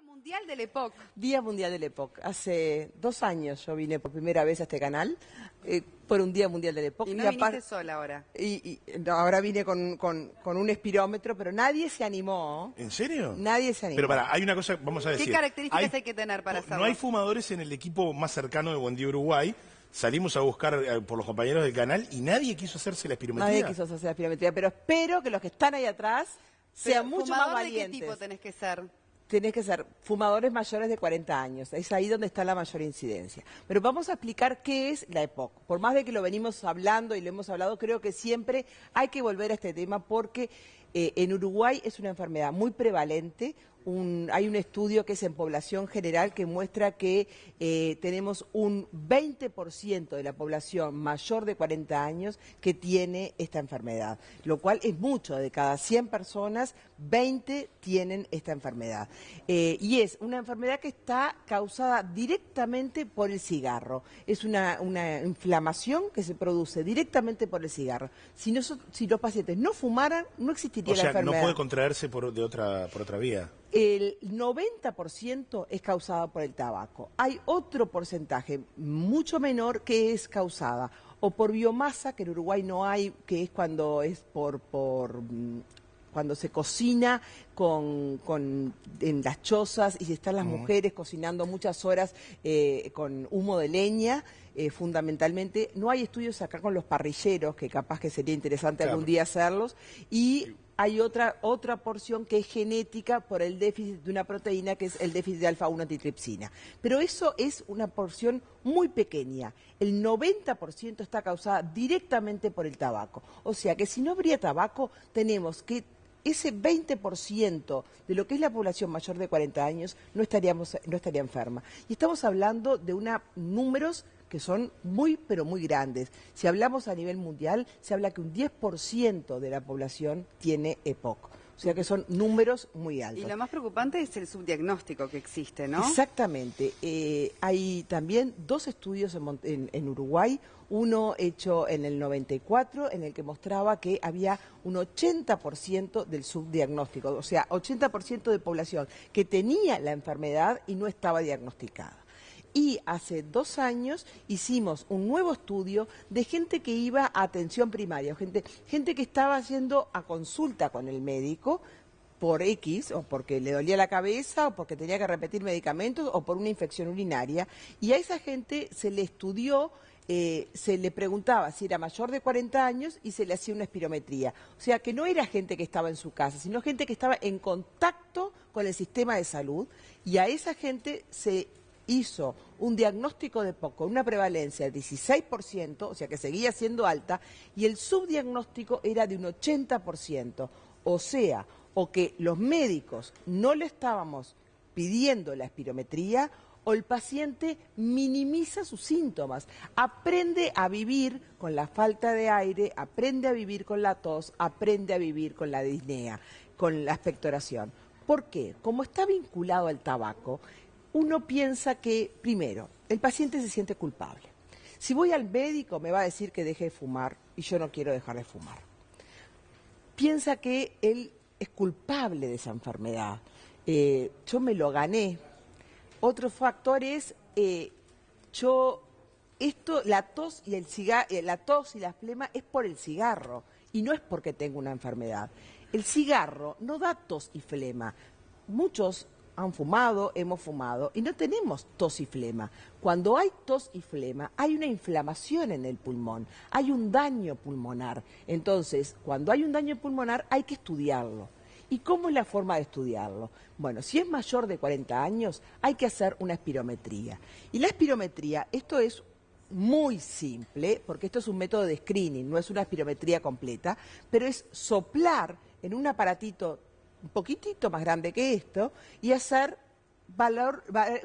Mundial del EPOC. Día Mundial del EPOC. Hace 2 años yo vine por primera vez a este canal por un Día Mundial del EPOC. Y no viniste sola ahora. No, ahora vine con un espirómetro, pero nadie se animó. ¿En serio? Nadie se animó. Pero pará, hay una cosa, vamos a decir. ¿Qué características hay que tener para hacerlo? No hay fumadores en el equipo más cercano de Buen Día Uruguay. Salimos a buscar por los compañeros del canal y nadie quiso hacerse la espirometría. Nadie quiso hacerse la espirometría, pero espero que los que están ahí atrás sean mucho más valientes. ¿De qué tipo tenés que ser? Tenés que ser fumadores mayores de 40 años. Es ahí donde está la mayor incidencia. Pero vamos a explicar qué es la EPOC. Por más de que lo venimos hablando y lo hemos hablado, creo que siempre hay que volver a este tema porque en Uruguay es una enfermedad muy prevalente. Hay un estudio que es en población general que muestra que tenemos un 20% de la población mayor de 40 años que tiene esta enfermedad, lo cual es mucho. De cada 100 personas, 20 tienen esta enfermedad. Y es una enfermedad que está causada directamente por el cigarro. Es una inflamación que se produce directamente por el cigarro. Si los pacientes no fumaran, no existiría la enfermedad. O sea, no puede contraerse por otra vía. El 90% es causada por el tabaco. Hay otro porcentaje mucho menor que es causada o por biomasa, que en Uruguay no hay, que es cuando cuando se cocina en las chozas y están las mujeres cocinando muchas horas con humo de leña, fundamentalmente. No hay estudios acá con los parrilleros, que capaz que sería interesante algún día hacerlos, y hay otra porción que es genética por el déficit de una proteína que es el déficit de alfa-1 antitripsina. Pero eso es una porción muy pequeña. El 90% está causada directamente por el tabaco. O sea que si no habría tabaco, tenemos que ese 20% de lo que es la población mayor de 40 años no estaría enferma. Y estamos hablando de números que son muy, pero muy grandes. Si hablamos a nivel mundial, se habla que un 10% de la población tiene EPOC. O sea que son números muy altos. Y lo más preocupante es el subdiagnóstico que existe, ¿no? Exactamente. Hay también 2 estudios en Uruguay, uno hecho en el 94, en el que mostraba que había un 80% del subdiagnóstico, o sea, 80% de población que tenía la enfermedad y no estaba diagnosticada. Y hace 2 años hicimos un nuevo estudio de gente que iba a atención primaria, gente que estaba yendo a consulta con el médico por X, o porque le dolía la cabeza, o porque tenía que repetir medicamentos, o por una infección urinaria. Y a esa gente se le estudió, se le preguntaba si era mayor de 40 años y se le hacía una espirometría. O sea, que no era gente que estaba en su casa, sino gente que estaba en contacto con el sistema de salud, y a esa gente se hizo un diagnóstico de EPOC con una prevalencia del 16%, o sea que seguía siendo alta, y el subdiagnóstico era de un 80%, o sea, o que los médicos no le estábamos pidiendo la espirometría, o el paciente minimiza sus síntomas, aprende a vivir con la falta de aire, aprende a vivir con la tos, aprende a vivir con la disnea, con la expectoración. ¿Por qué? Como está vinculado al tabaco, uno piensa que, primero, el paciente se siente culpable. Si voy al médico me va a decir que deje de fumar y yo no quiero dejar de fumar. Piensa que él es culpable de esa enfermedad. Yo me lo gané. Otro factor es, la tos y la flema es por el cigarro y no es porque tengo una enfermedad. El cigarro no da tos y flema. Muchos han fumado, hemos fumado y no tenemos tos y flema. Cuando hay tos y flema, hay una inflamación en el pulmón, hay un daño pulmonar. Entonces, cuando hay un daño pulmonar, hay que estudiarlo. ¿Y cómo es la forma de estudiarlo? Bueno, si es mayor de 40 años, hay que hacer una espirometría. Y la espirometría, esto es muy simple, porque esto es un método de screening, no es una espirometría completa, pero es soplar en un aparatito un poquitito más grande que esto y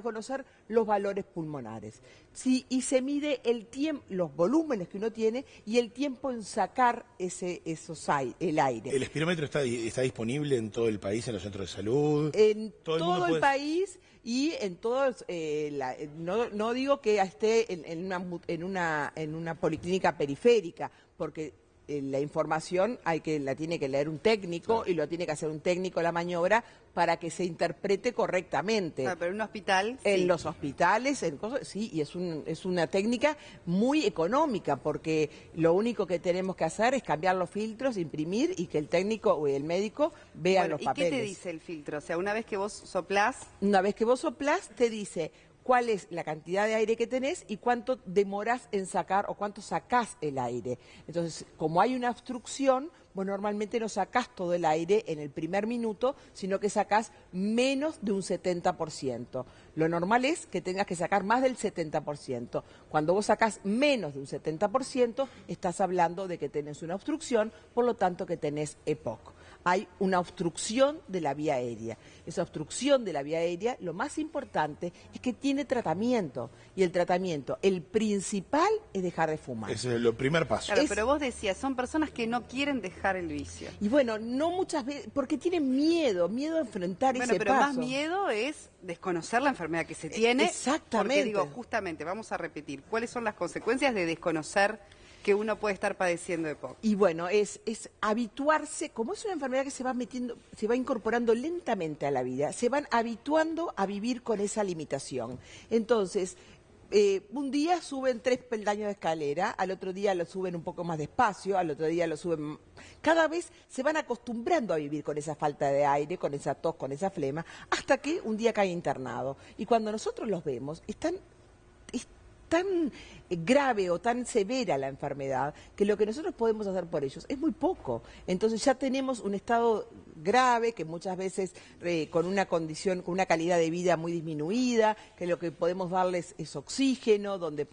conocer los valores pulmonares. Y se mide el tiempo, los volúmenes que uno tiene y el tiempo en sacar el aire. ¿El espirómetro está disponible en todo el país, en los centros de salud? En todo el país y en todos, no digo que esté en una policlínica periférica, porque la información la tiene que leer un técnico, Claro. y lo tiene que hacer un técnico la maniobra para que se interprete correctamente. Ah, pero en un hospital, En sí. los hospitales, sí, y es una técnica muy económica, porque lo único que tenemos que hacer es cambiar los filtros, imprimir, y que el técnico o el médico vea Bueno, los ¿y papeles. qué te dice el filtro? O sea, una vez que vos soplás, Una vez que vos soplás, te dice cuál es la cantidad de aire que tenés y cuánto demorás en sacar o cuánto sacás el aire. Entonces, como hay una obstrucción, vos normalmente no sacás todo el aire en el primer minuto, sino que sacás menos de un 70%. Lo normal es que tengas que sacar más del 70%. Cuando vos sacás menos de un 70%, estás hablando de que tenés una obstrucción, por lo tanto que tenés EPOC. Hay una obstrucción de la vía aérea. Esa obstrucción de la vía aérea, lo más importante es que tiene tratamiento. Y el tratamiento, el principal, es dejar de fumar. Ese es el primer paso. claro, pero vos decías, son personas que no quieren dejar el vicio. Y bueno, no muchas veces, porque tienen miedo a enfrentar Bueno, ese pero más paso. miedo es desconocer la enfermedad que se tiene. Exactamente. Porque digo, justamente, vamos a repetir, ¿cuáles son las consecuencias de desconocer que uno puede estar padeciendo EPOC? Y bueno, es habituarse, como es una enfermedad que se va metiendo, se va incorporando lentamente a la vida, se van habituando a vivir con esa limitación. Entonces, un día suben 3 peldaños de escalera, al otro día lo suben un poco más despacio, al otro día lo suben... Cada vez se van acostumbrando a vivir con esa falta de aire, con esa tos, con esa flema, hasta que un día cae internado. Y cuando nosotros los vemos, es tan grave o tan severa la enfermedad que lo que nosotros podemos hacer por ellos es muy poco. Entonces ya tenemos un estado grave que muchas veces con una condición, con una calidad de vida muy disminuida, que lo que podemos darles es oxígeno, donde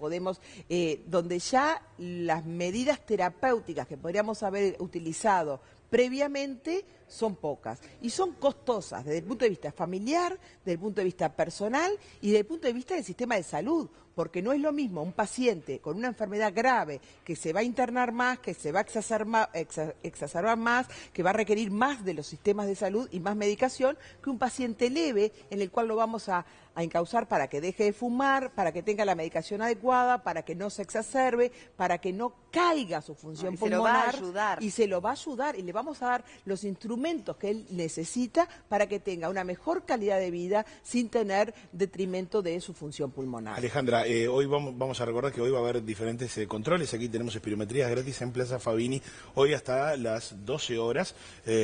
donde ya las medidas terapéuticas que podríamos haber utilizado previamente son pocas y son costosas desde el punto de vista familiar, desde el punto de vista personal y desde el punto de vista del sistema de salud, porque no es lo mismo un paciente con una enfermedad grave que se va a internar más, que se va a exacerbar más, que va a requerir más de los sistemas de salud y más medicación, que un paciente leve en el cual lo vamos a encauzar para que deje de fumar, para que tenga la medicación adecuada, para que no se exacerbe, para que no caiga su función Y se lo va a pulmonar. ayudar. Y se lo va a ayudar y le vamos a dar los instrumentos que él necesita para que tenga una mejor calidad de vida sin tener detrimento de su función pulmonar. Alejandra, hoy vamos a recordar que hoy va a haber diferentes controles. Aquí tenemos espirometrías gratis en Plaza Fabini, hoy hasta las 12 horas.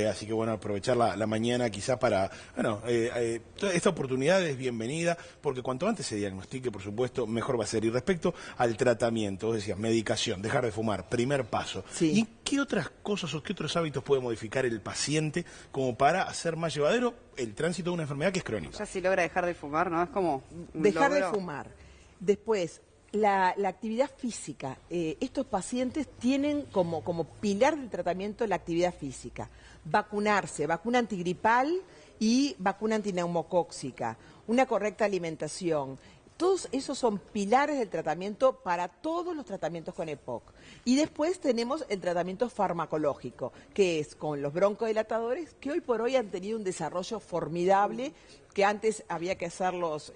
Así que bueno, aprovechar la mañana quizá para... Bueno, esta oportunidad es bienvenida, porque cuanto antes se diagnostique, por supuesto, mejor va a ser. Y respecto al tratamiento, vos decías, medicación, dejar de fumar, primer paso. Sí. ¿Y qué otras cosas o qué otros hábitos puede modificar el paciente como para hacer más llevadero el tránsito de una enfermedad que es crónica? Ya si logra dejar de fumar, ¿no? Es como un Dejar de logro. fumar. Después, la actividad física. Estos pacientes tienen como pilar del tratamiento la actividad física. Vacunarse, vacuna antigripal y vacuna antineumocóxica. Una correcta alimentación. Todos esos son pilares del tratamiento para todos los tratamientos con EPOC. Y después tenemos el tratamiento farmacológico, que es con los broncodilatadores, que hoy por hoy han tenido un desarrollo formidable, que antes había que hacerlos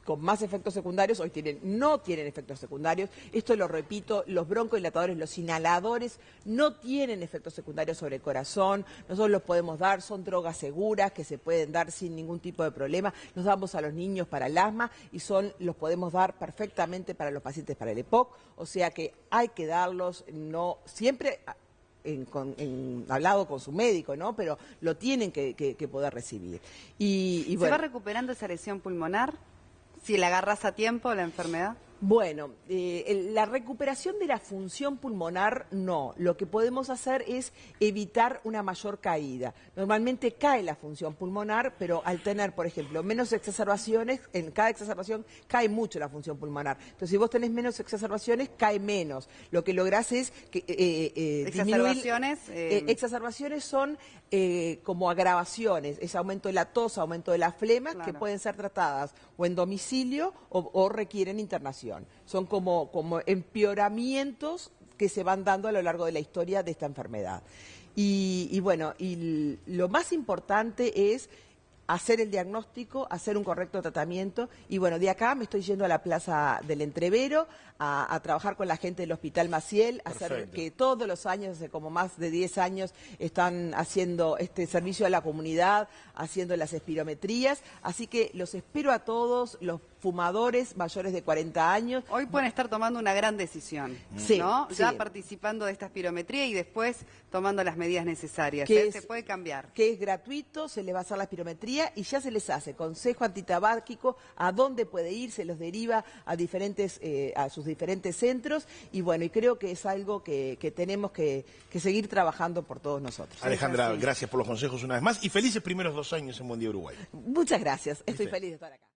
con más efectos secundarios, hoy no tienen efectos secundarios. Esto lo repito, los broncodilatadores, los inhaladores, no tienen efectos secundarios sobre el corazón. Nosotros los podemos dar, son drogas seguras que se pueden dar sin ningún tipo de problema. Los damos a los niños para el asma y los podemos dar perfectamente para los pacientes para el EPOC. O sea que hay que darlos, no siempre... hablado con su médico, ¿no? Pero lo tienen que poder recibir. Y ¿Se bueno, va recuperando esa lesión pulmonar? Si la agarras a tiempo, la enfermedad. Bueno, la recuperación de la función pulmonar no. Lo que podemos hacer es evitar una mayor caída. Normalmente cae la función pulmonar, pero al tener, por ejemplo, menos exacerbaciones, en cada exacerbación cae mucho la función pulmonar. Entonces, si vos tenés menos exacerbaciones, cae menos. Lo que lográs es que Exacerbaciones. exacerbaciones son como agravaciones, es aumento de la tos, aumento de las flemas, Claro. que pueden ser tratadas o en domicilio o requieren internación. Son como empeoramientos que se van dando a lo largo de la historia de esta enfermedad. Y bueno, lo más importante es hacer el diagnóstico, hacer un correcto tratamiento y bueno, de acá me estoy yendo a la Plaza del Entrevero a trabajar con la gente del Hospital Maciel, a hacer que todos los años, hace como más de 10 años, están haciendo este servicio a la comunidad, haciendo las espirometrías, así que los espero a todos, los fumadores mayores de 40 años. Hoy pueden estar tomando una gran decisión, sí, ¿no? Ya sí. participando de esta espirometría y después tomando las medidas necesarias. Se puede cambiar. Que es gratuito, se les va a hacer la espirometría y ya se les hace consejo antitabáquico, a dónde puede ir, se los deriva a a sus diferentes centros y bueno, y creo que es algo que tenemos que seguir trabajando por todos nosotros. Alejandra, gracias por los consejos una vez más y felices primeros 2 años en Buen Día Uruguay. Muchas gracias, estoy feliz de estar acá.